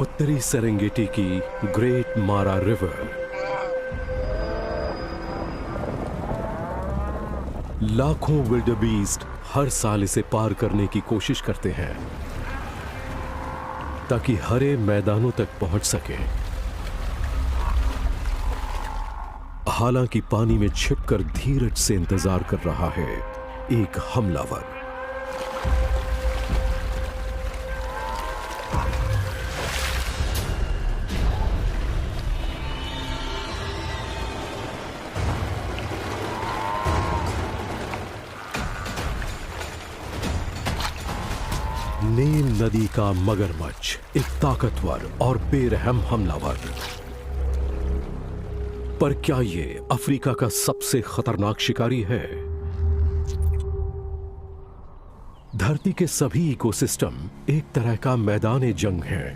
उत्तरी सेरेंगेटी की ग्रेट मारा रिवर लाखों विल्डबीस्ट हर साल इसे पार करने की कोशिश करते हैं ताकि हरे मैदानों तक पहुंच सके। हालांकि पानी में छिपकर धीरज से इंतजार कर रहा है एक हमलावर। नील नदी का मगरमच्छ, एक ताकतवर और बेरहम हमलावर। पर क्या ये अफ्रीका का सबसे खतरनाक शिकारी है? धरती के सभी इकोसिस्टम एक तरह का मैदान जंग है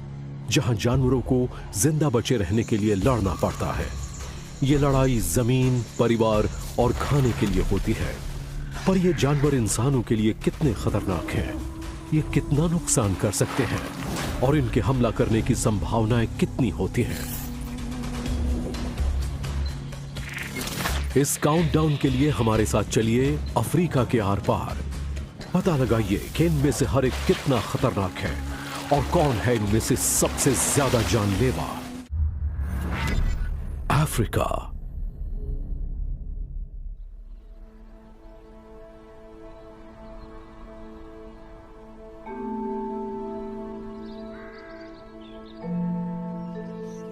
जहां जानवरों को जिंदा बचे रहने के लिए लड़ना पड़ता है। ये लड़ाई जमीन, परिवार और खाने के लिए होती है। पर ये जानवर इंसानों के लिए कितने खतरनाक हैं, ये कितना नुकसान कर सकते हैं और इनके हमला करने की संभावनाएं कितनी होती हैं। इस काउंटडाउन के लिए हमारे साथ चलिए अफ्रीका के आर पार। पता लगाइए कि इनमें से हर एक कितना खतरनाक है और कौन है इनमें से सबसे ज्यादा जानलेवा। अफ्रीका।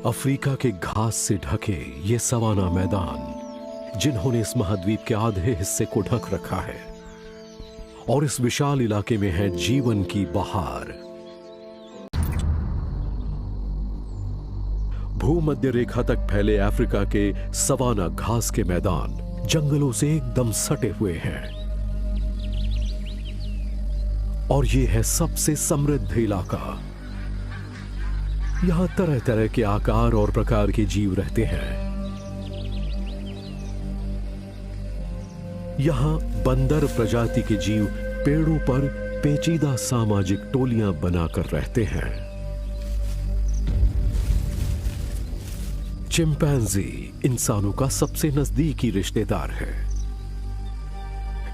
अफ्रीका के घास से ढके ये सवाना मैदान जिन्होंने इस महाद्वीप के आधे हिस्से को ढक रखा है, और इस विशाल इलाके में है जीवन की बहार। भूमध्य रेखा तक फैले अफ्रीका के सवाना घास के मैदान जंगलों से एकदम सटे हुए हैं, और ये है सबसे समृद्ध इलाका। यहां तरह तरह के आकार और प्रकार के जीव रहते हैं। यहां बंदर प्रजाति के जीव पेड़ों पर पेचीदा सामाजिक टोलियां बनाकर रहते हैं। चिंपैंजी इंसानों का सबसे नजदीकी रिश्तेदार है।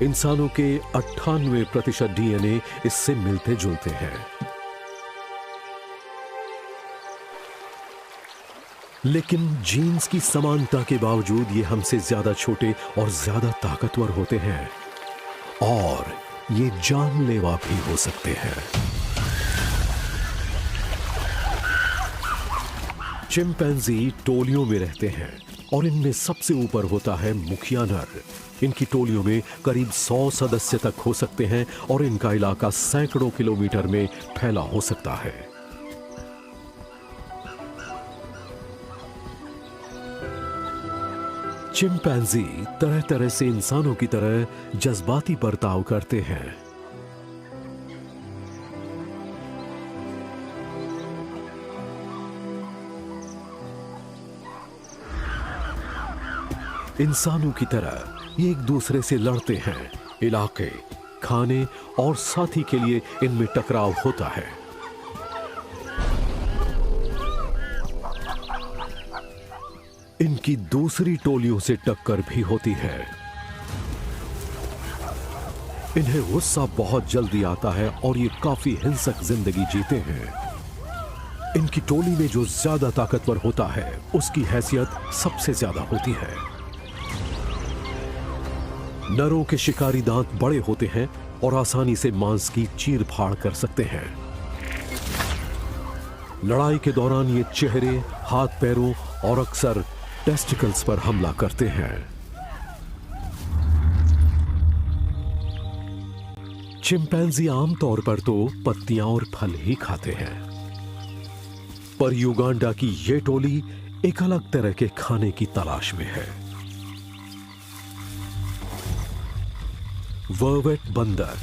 इंसानों के 98% डीएनए इससे मिलते जुलते हैं। लेकिन जीन्स की समानता के बावजूद ये हमसे ज्यादा छोटे और ज्यादा ताकतवर होते हैं, और ये जानलेवा भी हो सकते हैं। चिंपैंजी टोलियों में रहते हैं और इनमें सबसे ऊपर होता है मुखिया नर। इनकी टोलियों में करीब 100 सदस्य तक हो सकते हैं और इनका इलाका सैकड़ों किलोमीटर में फैला हो सकता है। चिंपैंजी तरह तरह से इंसानों की तरह जज्बाती बर्ताव करते हैं। इंसानों की तरह ये एक दूसरे से लड़ते हैं। इलाके, खाने और साथी के लिए इनमें टकराव होता है। इनकी दूसरी टोलियों से टक्कर भी होती है। इन्हें गुस्सा बहुत जल्दी आता है और ये काफी हिंसक जिंदगी जीते हैं। इनकी टोली में जो ज्यादा ताकतवर होता है उसकी हैसियत सबसे ज्यादा होती है। नरों के शिकारी दांत बड़े होते हैं और आसानी से मांस की चीर फाड़ कर सकते हैं। लड़ाई के दौरान ये चेहरे, हाथ पैरों और अक्सर टेस्टिकल्स पर हमला करते हैं। चिंपैंजी आमतौर पर तो पत्तियां और फल ही खाते हैं, पर युगांडा की ये टोली एक अलग तरह के खाने की तलाश में है। वर्वेट बंदर,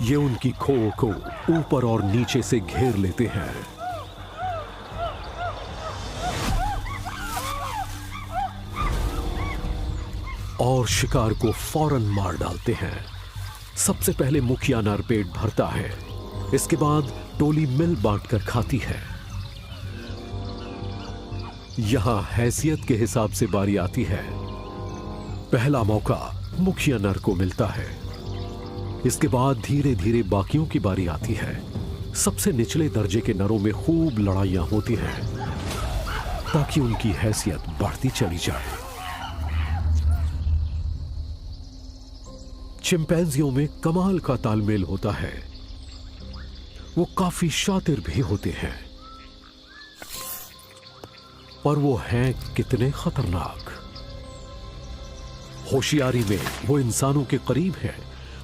ये उनकी खोह को ऊपर और नीचे से घेर लेते हैं। और शिकार को फौरन मार डालते हैं। सबसे पहले मुखिया नर पेट भरता है, इसके बाद टोली मिल बांटकर खाती है। यहां हैसियत के हिसाब से बारी आती है। पहला मौका मुखिया नर को मिलता है, इसके बाद धीरे धीरे बाकियों की बारी आती है। सबसे निचले दर्जे के नरों में खूब लड़ाइयां होती हैं ताकि उनकी हैसियत बढ़ती चली जाए। चिंपैंजियों में कमाल का तालमेल होता है, वो काफी शातिर भी होते हैं, पर वो हैं कितने खतरनाक। होशियारी में वो इंसानों के करीब हैं,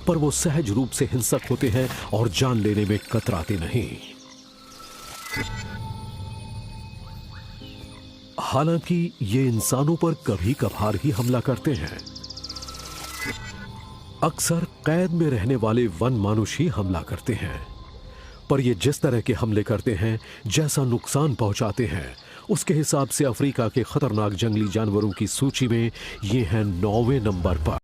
पर वो सहज रूप से हिंसक होते हैं और जान लेने में कतराते नहीं। हालांकि ये इंसानों पर कभी कभार ही हमला करते हैं। अक्सर कैद में रहने वाले वन मानुष ही हमला करते हैं, पर ये जिस तरह के हमले करते हैं, जैसा नुकसान पहुंचाते हैं, उसके हिसाब से अफ्रीका के खतरनाक जंगली जानवरों की सूची में ये हैं 9वें नंबर पर।